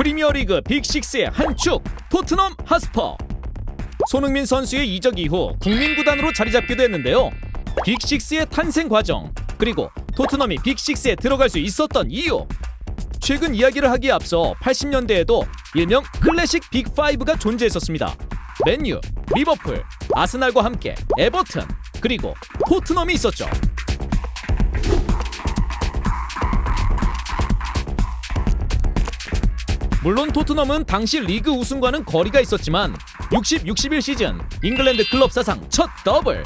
프리미어리그 빅6의 한 축 토트넘 하스퍼. 손흥민 선수의 이적 이후 국민구단으로 자리잡기도 했는데요. 빅6의 탄생 과정, 그리고 토트넘이 빅6에 들어갈 수 있었던 이유. 최근 이야기를 하기에 앞서 80년대에도 일명 클래식 빅5가 존재했었습니다. 맨유, 리버풀, 아스날과 함께 에버튼, 그리고 토트넘이 있었죠. 물론 토트넘은 당시 리그 우승과는 거리가 있었지만 60-61 시즌 잉글랜드 클럽 사상 첫 더블,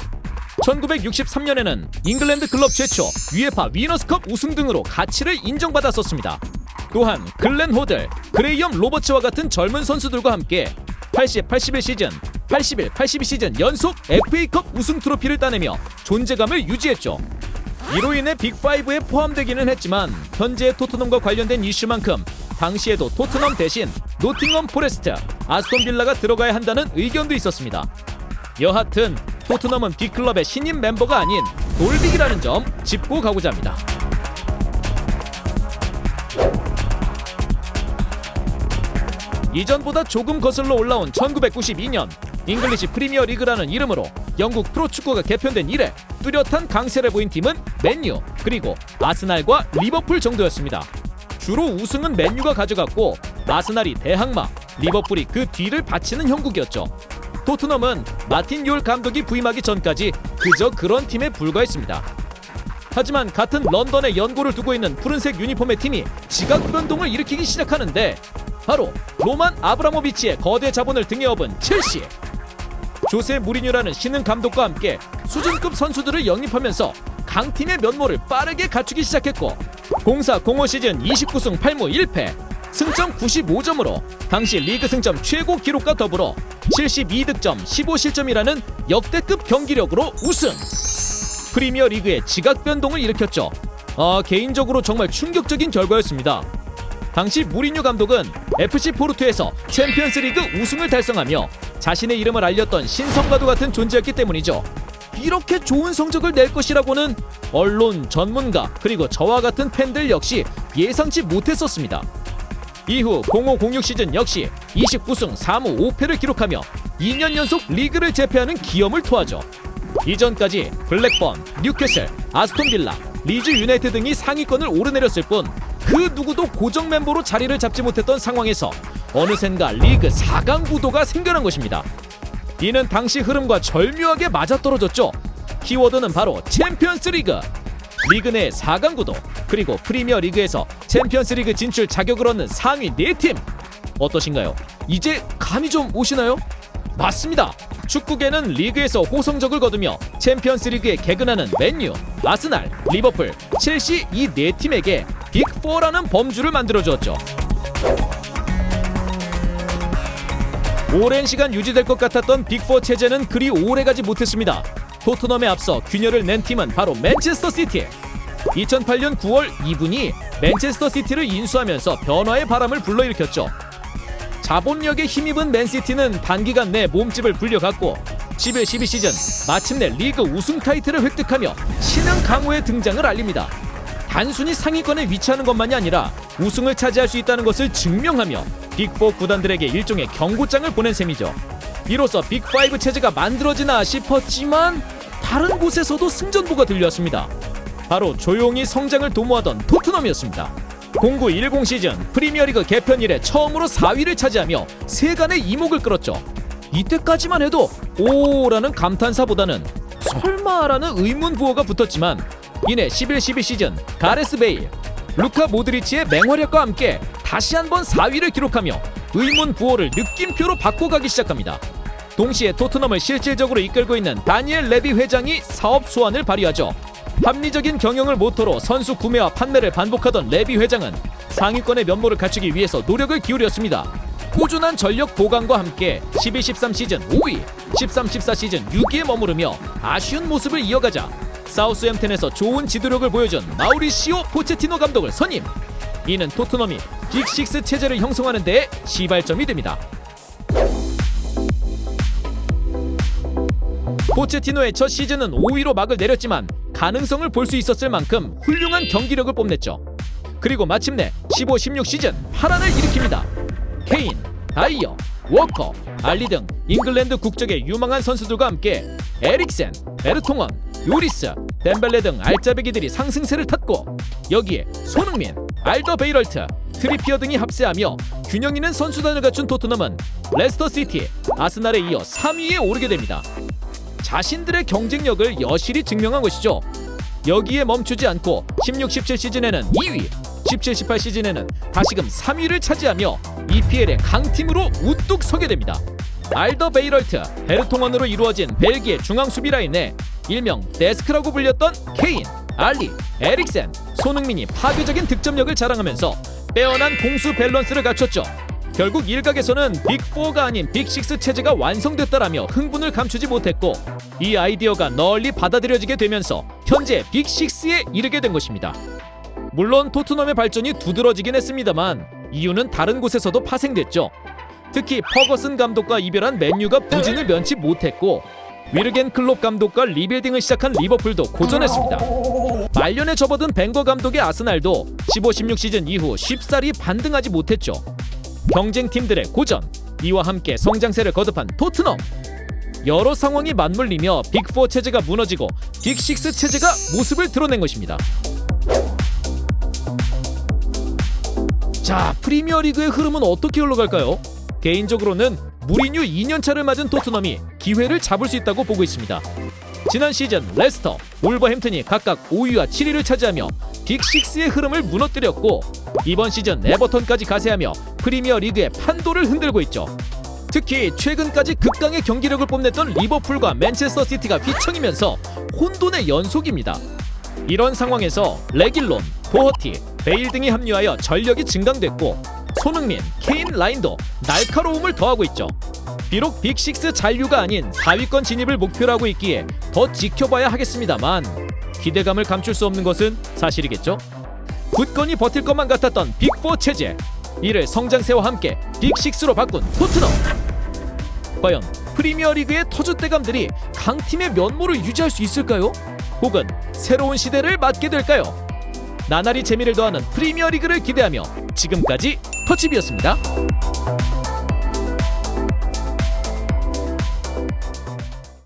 1963년에는 잉글랜드 클럽 최초 UEFA 위너스컵 우승 등으로 가치를 인정받았었습니다. 또한 글렌 호들, 그레이엄 로버츠와 같은 젊은 선수들과 함께 80-81 시즌, 81-82 시즌 연속 FA컵 우승 트로피를 따내며 존재감을 유지했죠. 이로 인해 빅5에 포함되기는 했지만 현재 토트넘과 관련된 이슈만큼 당시에도 토트넘 대신 노팅엄 포레스트, 아스톤 빌라가 들어가야 한다는 의견도 있었습니다. 여하튼 토트넘은 빅클럽의 신인 멤버가 아닌 돌빅이라는 점 짚고 가고자 합니다. 이전보다 조금 거슬러 올라온 1992년 잉글리시 프리미어 리그라는 이름으로 영국 프로축구가 개편된 이래 뚜렷한 강세를 보인 팀은 맨유, 그리고 아스날과 리버풀 정도였습니다. 주로 우승은 맨유가 가져갔고 아스날이 대항마, 리버풀이 그 뒤를 바치는 형국이었죠. 토트넘은 마틴 욜 감독이 부임하기 전까지 그저 그런 팀에 불과했습니다. 하지만 같은 런던에 연고를 두고 있는 푸른색 유니폼의 팀이 지각 변동을 일으키기 시작하는데 바로 로만 아브라모비치의 거대 자본을 등에 업은 첼시. 조세 무리뉴라는 신흥 감독과 함께 수준급 선수들을 영입하면서 강팀의 면모를 빠르게 갖추기 시작했고 04-05 시즌 29승 8무 1패, 승점 95점으로 당시 리그 승점 최고 기록과 더불어 72득점 15실점이라는 역대급 경기력으로 우승. 프리미어 리그의 지각 변동을 일으켰죠. 개인적으로 정말 충격적인 결과였습니다. 당시 무리뉴 감독은 FC 포르투에서 챔피언스리그 우승을 달성하며 자신의 이름을 알렸던 신성과도 같은 존재였기 때문이죠. 이렇게 좋은 성적을 낼 것이라고는 언론, 전문가, 그리고 저와 같은 팬들 역시 예상치 못했었습니다. 이후 05-06 시즌 역시 29승 4무 5패를 기록하며 2년 연속 리그를 제패하는 기염을 토하죠. 이전까지 블랙번, 뉴캐슬, 아스톤 빌라, 리즈 유나이티드 등이 상위권을 오르내렸을 뿐 그 누구도 고정 멤버로 자리를 잡지 못했던 상황에서 어느샌가 리그 4강 구도가 생겨난 것입니다. 이는 당시 흐름과 절묘하게 맞아떨어졌죠. 키워드는 바로 챔피언스 리그. 리그 내 4강 구도, 그리고 프리미어 리그에서 챔피언스 리그 진출 자격을 얻는 상위 4팀. 어떠신가요? 이제 감이 좀 오시나요? 맞습니다. 축구계는 리그에서 호성적을 거두며 챔피언스 리그에 개근하는 맨유, 아스날, 리버풀, 첼시 이 4팀에게 빅4라는 범주를 만들어주었죠. 오랜 시간 유지될 것 같았던 빅4 체제는 그리 오래가지 못했습니다. 토트넘에 앞서 균열을 낸 팀은 바로 맨체스터 시티. 2008년 9월 이분이 맨체스터 시티를 인수하면서 변화의 바람을 불러일으켰죠. 자본력에 힘입은 맨시티는 단기간 내 몸집을 불려갔고 11-12 시즌 마침내 리그 우승 타이틀을 획득하며 신흥 강호의 등장을 알립니다. 단순히 상위권에 위치하는 것만이 아니라 우승을 차지할 수 있다는 것을 증명하며 빅4 구단들에게 일종의 경고장을 보낸 셈이죠. 이로써 빅5 체제가 만들어지나 싶었지만 다른 곳에서도 승전보가 들려왔습니다. 바로 조용히 성장을 도모하던 토트넘이었습니다. 09-10 시즌 프리미어리그 개편 이래 처음으로 4위를 차지하며 세간의 이목을 끌었죠. 이때까지만 해도 오라는 감탄사보다는 설마라는 의문 부호가 붙었지만 이내 11-12 시즌 가레스 베일, 루카 모드리치의 맹활약과 함께 다시 한번 4위를 기록하며 의문 부호를 느낌표로 바꿔가기 시작합니다. 동시에 토트넘을 실질적으로 이끌고 있는 다니엘 레비 회장이 사업 소환을 발휘하죠. 합리적인 경영을 모토로 선수 구매와 판매를 반복하던 레비 회장은 상위권의 면모를 갖추기 위해서 노력을 기울였습니다. 꾸준한 전력 보강과 함께 12-13 시즌 5위, 13-14 시즌 6위에 머무르며 아쉬운 모습을 이어가자 사우스햄튼에서 좋은 지도력을 보여준 마우리시오 포체티노 감독을 선임. 이는 토트넘이 빅6 체제를 형성하는 데에 시발점이 됩니다. 포체티노의 첫 시즌은 5위로 막을 내렸지만 가능성을 볼 수 있었을 만큼 훌륭한 경기력을 뽐냈죠. 그리고 마침내 15-16 시즌 파란을 일으킵니다. 케인, 다이어, 워커, 알리 등 잉글랜드 국적의 유망한 선수들과 함께 에릭센, 베르통원, 요리스, 덴벨레 등 알짜배기들이 상승세를 탔고, 여기에 손흥민, 알더베이럴트, 트리피어 등이 합세하며 균형 있는 선수단을 갖춘 토트넘은 레스터시티, 아스날에 이어 3위에 오르게 됩니다. 자신들의 경쟁력을 여실히 증명한 것이죠. 여기에 멈추지 않고 16-17 시즌에는 2위, 17-18 시즌에는 다시금 3위를 차지하며 EPL의 강팀으로 우뚝 서게 됩니다. 알더베이럴트, 베르통원으로 이루어진 벨기에 중앙 수비 라인에 일명 데스크라고 불렸던 케인, 알리, 에릭센, 손흥민이 파괴적인 득점력을 자랑하면서 빼어난 공수 밸런스를 갖췄죠. 결국 일각에서는 빅4가 아닌 빅6 체제가 완성됐다라며 흥분을 감추지 못했고, 이 아이디어가 널리 받아들여지게 되면서 현재 빅6에 이르게 된 것입니다. 물론 토트넘의 발전이 두드러지긴 했습니다만 이유는 다른 곳에서도 파생됐죠. 특히 퍼거슨 감독과 이별한 맨유가 부진을 면치 못했고, 위르겐 클롭 감독과 리빌딩을 시작한 리버풀도 고전했습니다. 말년에 접어든 벵거 감독의 아스날도 15-16 시즌 이후 쉽사리 반등하지 못했죠. 경쟁팀들의 고전, 이와 함께 성장세를 거듭한 토트넘. 여러 상황이 맞물리며 빅4 체제가 무너지고 빅6 체제가 모습을 드러낸 것입니다. 자, 프리미어리그의 흐름은 어떻게 흘러갈까요? 개인적으로는 무리뉴 2년차를 맞은 토트넘이 기회를 잡을 수 있다고 보고 있습니다. 지난 시즌 레스터, wolverhampton이 각각 5위와 7위를 차지하며 빅6의 흐름을 무너뜨렸고, 이번 시즌 에버턴까지 가세하며 프리미어리그의 판도를 흔들고 있죠. 특히 최근까지 극강의 경기력을 뽐냈던 리버풀과 맨체스터 시티가 휘청이면서 혼돈의 연속입니다. 이런 상황에서 레길론, 도허티, 베일 등이 합류하여 전력이 증강됐고, 손흥민, 케인 라인도 날카로움을 더하고 있죠. 비록 빅6 잔류가 아닌 4위권 진입을 목표로 하고 있기에 더 지켜봐야 하겠습니다만, 기대감을 감출 수 없는 것은 사실이겠죠. 굳건히 버틸 것만 같았던 빅4 체제, 이를 성장세와 함께 빅6로 바꾼 토트넘. 과연 프리미어리그의 터줏대감들이 강팀의 면모를 유지할 수 있을까요? 혹은 새로운 시대를 맞게 될까요? 나날이 재미를 더하는 프리미어리그를 기대하며 지금까지 터치비였습니다.